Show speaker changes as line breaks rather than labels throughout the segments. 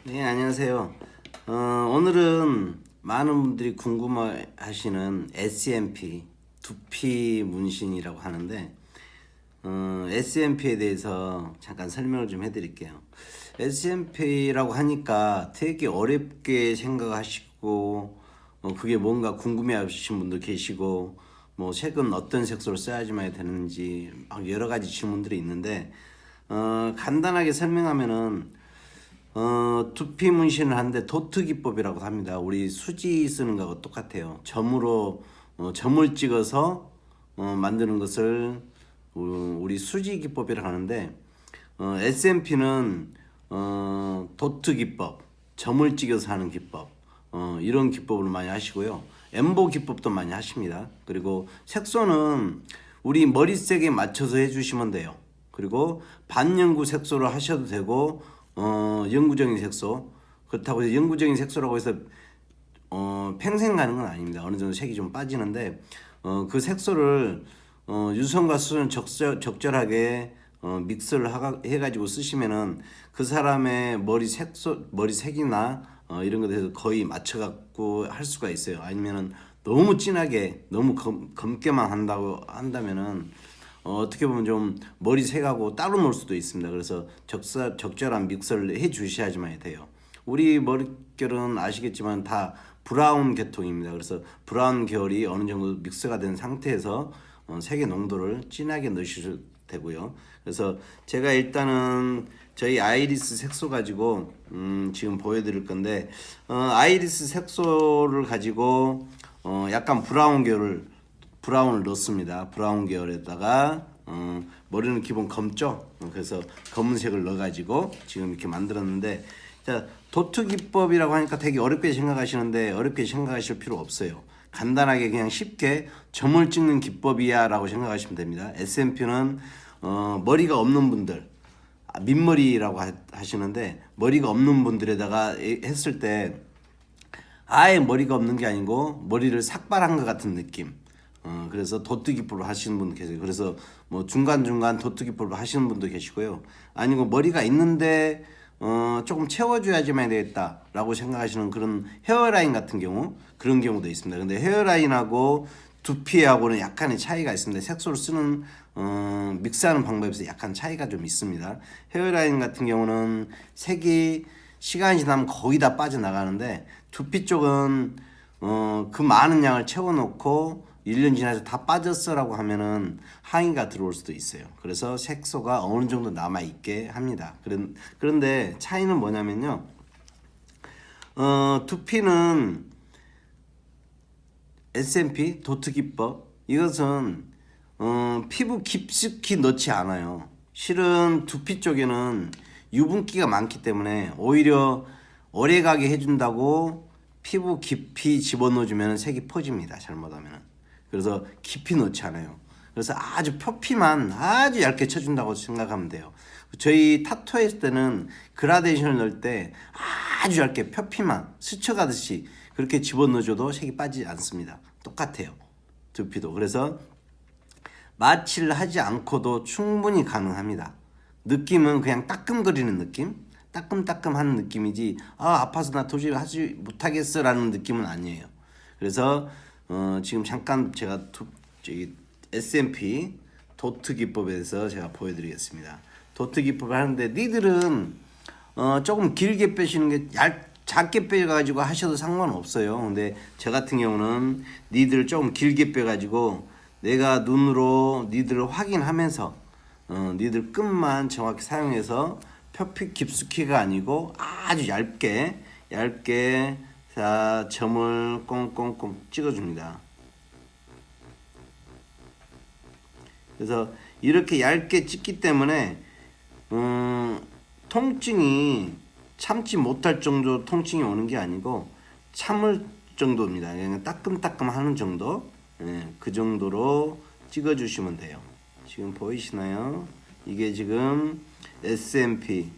네, 안녕하세요. 오늘은 많은 분들이 궁금해하시는 SMP, 두피 문신이라고 하는데, SMP에 대해서 잠깐 설명을 좀 해드릴게요. SMP라고 하니까 되게 어렵게 생각하시고, 그게 뭔가 궁금해하시는 분도 계시고, 뭐 색은 어떤 색소를 써야지만 되는지 막 여러 가지 질문들이 있는데, 간단하게 설명하면은 두피 문신을 하는데 도트 기법이라고 합니다. 우리 수지 쓰는 거하고 똑같아요. 점으로 점을 찍어서 만드는 것을 우리 수지 기법이라고 하는데 SMP는 도트 기법, 점을 찍어서 하는 기법 이런 기법을 많이 하시고요. 엠보 기법도 많이 하십니다. 그리고 색소는 우리 머리색에 맞춰서 해주시면 돼요. 그리고 반영구 색소로 하셔도 되고 영구적인 색소 그렇다고 해서 영구적인 색소라고 해서 평생 가는 건 아닙니다. 어느 정도 색이 좀 빠지는데 그 색소를 유성과 수는 적절하게 믹스를 해가지고 쓰시면은 그 사람의 머리 색이나 이런 것에 대해서 거의 맞춰갖고 할 수가 있어요. 아니면은 너무 진하게 너무 검게만 한다면은 어떻게 보면 좀 머리색하고 따로 놀 수도 있습니다. 그래서 적절한 믹서를 해 주셔야지만 돼요. 우리 머릿결은 아시겠지만 다 브라운 계통입니다. 그래서 브라운 계열이 어느 정도 믹스가 된 상태에서 색의 농도를 진하게 넣으셔도 되고요. 그래서 제가 일단은 저희 아이리스 색소 가지고 지금 보여드릴 건데 아이리스 색소를 가지고 약간 브라운을 넣습니다. 브라운 계열에다가 머리는 기본 검죠. 그래서 검은색을 넣어가지고 지금 이렇게 만들었는데 자 도트 기법이라고 하니까 되게 어렵게 생각하시는데 어렵게 생각하실 필요 없어요. 간단하게 그냥 쉽게 점을 찍는 기법이야라고 생각하시면 됩니다. SMP는 머리가 없는 분들 민머리라고 하시는데 머리가 없는 분들에다가 했을 때 아예 머리가 없는 게 아니고 머리를 삭발한 것 같은 느낌. 그래서 도트 기법을 하시는 분도 계세요. 그래서 뭐 중간중간 도트 기법을 하시는 분도 계시고요. 아니고 머리가 있는데 조금 채워줘야지만 되겠다라고 생각하시는 그런 헤어라인 같은 경우 그런 경우도 있습니다. 근데 헤어라인하고 두피하고는 약간의 차이가 있습니다. 색소를 쓰는 믹스하는 방법에서 약간 차이가 좀 있습니다. 헤어라인 같은 경우는 색이 시간이 지나면 거의 다 빠져나가는데 두피 쪽은 그 많은 양을 채워놓고 1년 지나서 다 빠졌어라고 하면은 항의가 들어올 수도 있어요. 그래서 색소가 어느 정도 남아있게 합니다. 그런데 차이는 뭐냐면요. 두피는 SMP, 도트 기법 이것은 피부 깊숙이 넣지 않아요. 실은 두피 쪽에는 유분기가 많기 때문에 오히려 오래가게 해준다고 피부 깊이 집어넣어주면 색이 퍼집니다. 잘못하면. 그래서 깊이 넣지 않아요. 그래서 아주 표피만 아주 얇게 쳐준다고 생각하면 돼요. 저희 타투 했을 때는 그라데이션을 넣을 때 아주 얇게 표피만 스쳐가듯이 그렇게 집어넣어줘도 색이 빠지지 않습니다. 똑같아요. 두피도. 그래서 마취를 하지 않고도 충분히 가능합니다. 느낌은 그냥 따끔거리는 느낌? 따끔따끔하는 느낌이지 아파서 나 도저히 하지 못하겠어 라는 느낌은 아니에요. 그래서 지금 잠깐 제가 저기 SMP 도트 기법에 대해서 제가 보여드리겠습니다. 도트 기법을 하는데 니들은 조금 길게 빼시는 게 작게 빼가지고 하셔도 상관없어요. 근데 저 같은 경우는 니들 조금 길게 빼가지고 내가 눈으로 니들을 확인하면서 니들 끝만 정확히 사용해서 표피 깊숙이가 아니고 아주 얇게 자 점을 꽁꽁꽁 찍어줍니다. 그래서 이렇게 얇게 찍기 때문에 통증이 참지 못할 정도 통증이 오는 게 아니고 참을 정도입니다. 그냥 따끔따끔 하는 정도. 그 정도로 찍어주시면 돼요. 지금 보이시나요? 이게 지금 SMP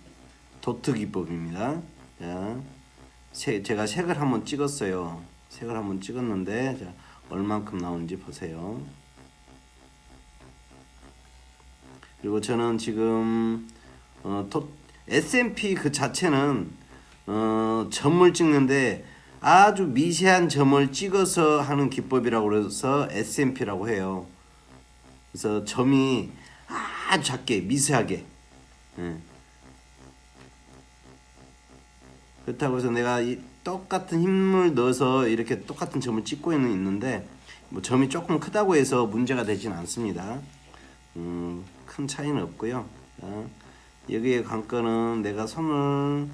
도트 기법입니다. 자, 제가 색을 한번 찍었어요. 색을 한번 찍었는데 자, 얼만큼 나오는지 보세요. 그리고 저는 지금 SMP 그 자체는 점을 찍는데 아주 미세한 점을 찍어서 하는 기법이라고 그래서 SMP라고 해요. 그래서 점이 아주 작게 미세하게. 예. 그렇다고 해서 내가 이 똑같은 힘을 넣어서 이렇게 똑같은 점을 찍고 있는데 뭐 점이 조금 크다고 해서 문제가 되진 않습니다. 큰 차이는 없고요. 여기에 관건은 내가 손을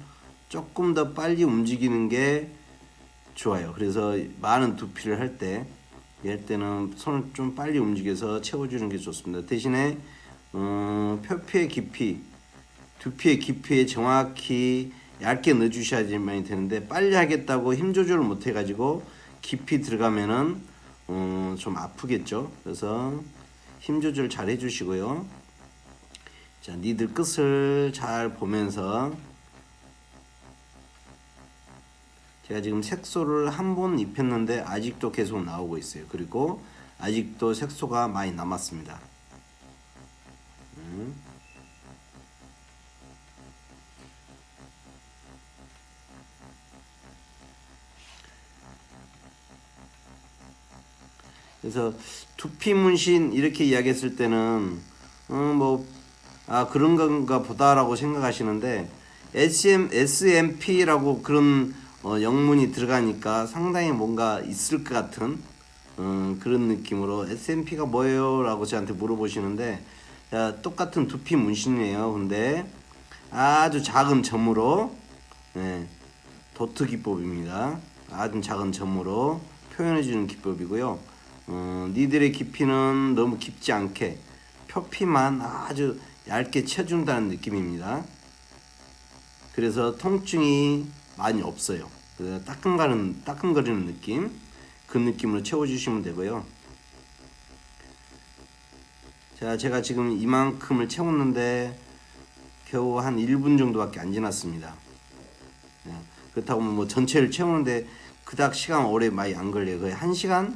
조금 더 빨리 움직이는 게 좋아요. 그래서 많은 두피를 할 때는 손을 좀 빨리 움직여서 채워주는 게 좋습니다. 대신에 표피의 깊이, 두피의 깊이에 정확히 얇게 넣어주셔야지만 되는데 빨리 하겠다고 힘 조절을 못 해가지고 깊이 들어가면은 좀 아프겠죠. 그래서 힘 조절 잘 해주시고요. 자, 니들 끝을 잘 보면서 제가 지금 색소를 한 번 입혔는데 아직도 계속 나오고 있어요. 그리고 아직도 색소가 많이 남았습니다. 그래서 두피 문신 이렇게 이야기했을 때는 그런 건가 보다라고 생각하시는데 SMP라고 그런 영문이 들어가니까 상당히 뭔가 있을 것 같은 그런 느낌으로 SMP가 뭐예요? 라고 저한테 물어보시는데 똑같은 두피 문신이에요. 근데 아주 작은 점으로 도트 기법입니다. 아주 작은 점으로 표현해주는 기법이고요. 니들의 깊이는 너무 깊지 않게 표피만 아주 얇게 쳐준다는 느낌입니다. 그래서 통증이 많이 없어요. 따끔거리는 느낌, 그 느낌으로 채워주시면 되고요. 자, 제가 지금 이만큼을 채웠는데 겨우 한 1분 정도밖에 안 지났습니다. 그렇다고 뭐 전체를 채우는데 그닥 시간 오래 많이 안 걸려요. 거의 1시간에서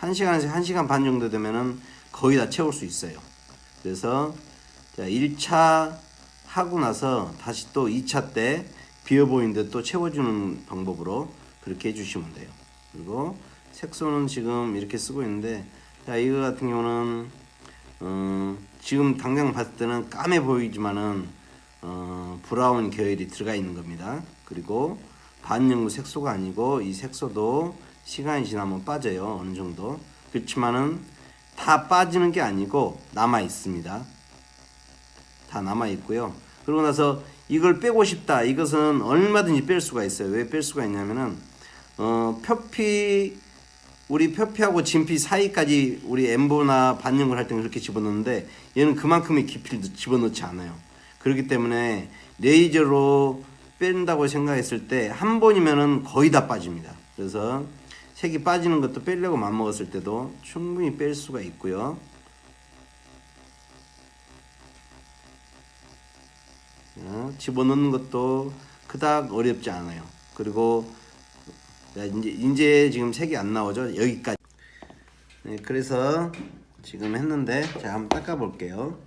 1시간 반 정도 되면은 거의 다 채울 수 있어요. 그래서 자, 1차 하고 나서 다시 또 2차 때 비어 보이는데 또 채워주는 방법으로 그렇게 해주시면 돼요. 그리고 색소는 지금 이렇게 쓰고 있는데, 자, 이거 같은 경우는 지금 당장 봤을 때는 까매 보이지만은 브라운 계열이 들어가 있는 겁니다. 그리고 반영구 색소가 아니고 이 색소도 시간이 지나면 빠져요. 어느 정도. 그렇지만은 다 빠지는 게 아니고 남아 있습니다. 다 남아 있고요. 그러고 나서 이걸 빼고 싶다. 이것은 얼마든지 뺄 수가 있어요. 왜 뺄 수가 있냐면은 우리 표피하고 진피 사이까지 우리 엠보나 반영을 할 때는 그렇게 집어넣는데 얘는 그만큼의 깊이를 집어넣지 않아요. 그렇기 때문에 레이저로 뺀다고 생각했을 때 한 번이면은 거의 다 빠집니다. 그래서 색이 빠지는 것도 빼려고 맘먹었을 때도 충분히 뺄 수가 있고요. 집어넣는 것도 그닥 어렵지 않아요. 그리고 이제 지금 색이 안 나오죠. 여기까지. 네, 그래서 지금 했는데 자, 한번 닦아 볼게요.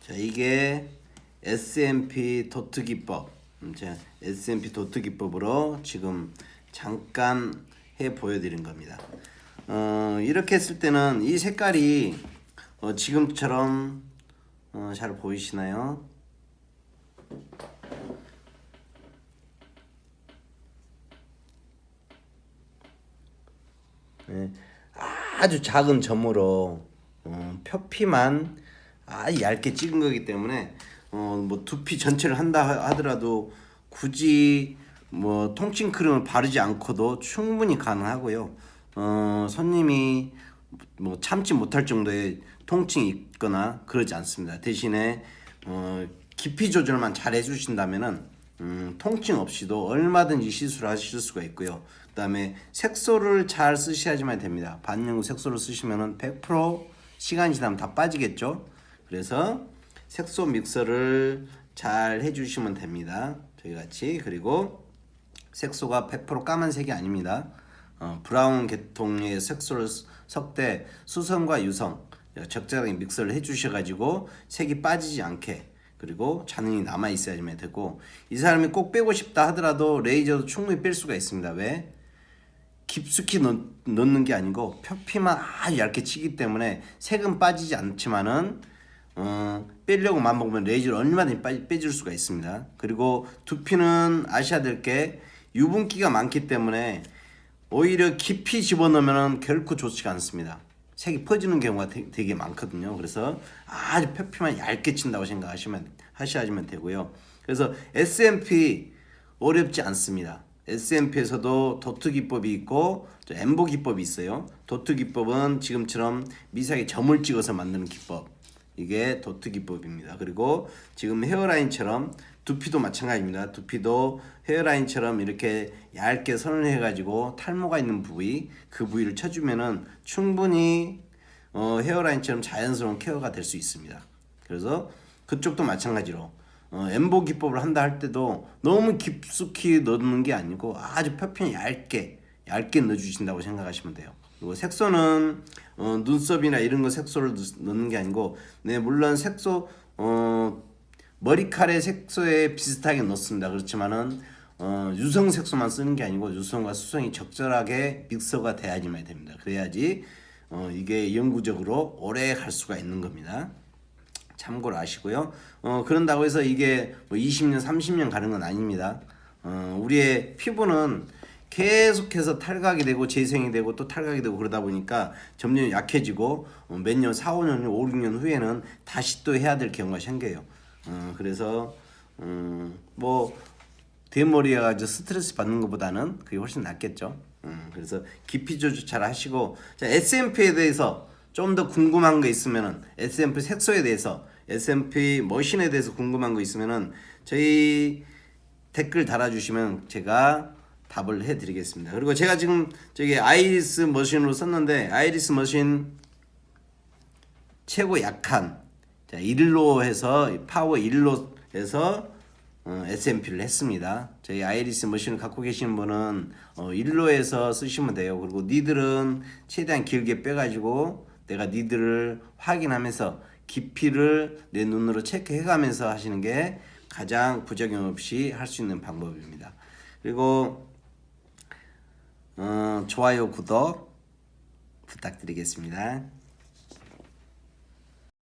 자, 이게 SMP 도트 기법. 자, SMP 도트 기법으로 지금 잠깐 해 보여드린 겁니다. 이렇게 했을 때는 이 색깔이 지금처럼 잘 보이시나요? 네, 아주 작은 점으로 표피만 얇게 찍은 거기 때문에 뭐 두피 전체를 한다 하더라도 굳이 뭐 통증 크림을 바르지 않고도 충분히 가능하고요. 손님이 뭐 참지 못할 정도의 통증이 있거나 그러지 않습니다. 대신에 깊이 조절만 잘 해주신다면은 통증 없이도 얼마든지 시술을 하실 수가 있고요. 그 다음에 색소를 잘 쓰셔야지만 됩니다. 반영구 색소를 쓰시면은 100% 시간이 지나면 다 빠지겠죠. 그래서 색소 믹서를 잘 해주시면 됩니다. 저희 같이. 그리고 색소가 100% 까만색이 아닙니다. 브라운 계통의 색소를 섞되 수성과 유성 적절하게 믹서를 해주셔가지고 색이 빠지지 않게, 그리고 잔흔이 남아 있어야지만 되고, 이 사람이 꼭 빼고 싶다 하더라도 레이저도 충분히 뺄 수가 있습니다. 왜? 깊숙이 넣는 게 아니고 표피만 아주 얇게 치기 때문에 색은 빠지지 않지만은 빼려고 마음먹으면 레이저를 얼마든지 빼줄 수가 있습니다. 그리고 두피는 아셔야 될 게 유분기가 많기 때문에 오히려 깊이 집어넣으면 결코 좋지가 않습니다. 색이 퍼지는 경우가 되게 많거든요. 그래서 아주 표피만 얇게 친다고 하셔야지만 되고요. 그래서 SMP 어렵지 않습니다. SMP에서도 도트 기법이 있고 엠보 기법이 있어요. 도트 기법은 지금처럼 미세하게 점을 찍어서 만드는 기법, 이게 도트 기법입니다. 그리고 지금 헤어라인처럼 두피도 마찬가지입니다. 두피도 헤어라인처럼 이렇게 얇게 선을 해가지고 탈모가 있는 부위, 그 부위를 쳐주면은 충분히 헤어라인처럼 자연스러운 케어가 될 수 있습니다. 그래서 그쪽도 마찬가지로 엠보 기법을 한다 할 때도 너무 깊숙이 넣는 게 아니고 아주 표피는 얇게 넣어주신다고 생각하시면 돼요. 그리고 색소는 눈썹이나 이런 거 색소를 넣는 게 아니고, 네, 물론 색소 머리카락 색소에 비슷하게 넣습니다. 그렇지만은 유성 색소만 쓰는 게 아니고 유성과 수성이 적절하게 믹서가 돼야지만 됩니다. 그래야지 이게 영구적으로 오래 갈 수가 있는 겁니다. 참고로 아시고요. 그런다고 해서 이게 뭐 20년, 30년 가는 건 아닙니다. 우리의 피부는 계속해서 탈각이 되고 재생이 되고 또 탈각이 되고 그러다 보니까 점점 약해지고 몇 년, 4, 5년, 5, 6년 후에는 다시 또 해야 될 경우가 생겨요. 그래서 뭐 대머리가 가지고 스트레스 받는 것보다는 그게 훨씬 낫겠죠. 그래서 깊이 조절 잘 하시고, 자, SMP에 대해서 좀 더 궁금한 거 있으면은 SMP 색소에 대해서, SMP 머신에 대해서 궁금한 거 있으면은 저희 댓글 달아주시면 제가 답을 해드리겠습니다. 그리고 제가 지금 저기 아이리스 머신으로 썼는데, 아이리스 머신 최고 약한 1로 해서 파워 1로 해서 SMP를 했습니다. 저희 아이리스 머신을 갖고 계시는 분은 1로에서 쓰시면 돼요. 그리고 니들은 최대한 길게 빼가지고 내가 니들을 확인하면서 깊이를 내 눈으로 체크해가면서 하시는 게 가장 부작용 없이 할 수 있는 방법입니다. 그리고 좋아요, 구독 부탁드리겠습니다.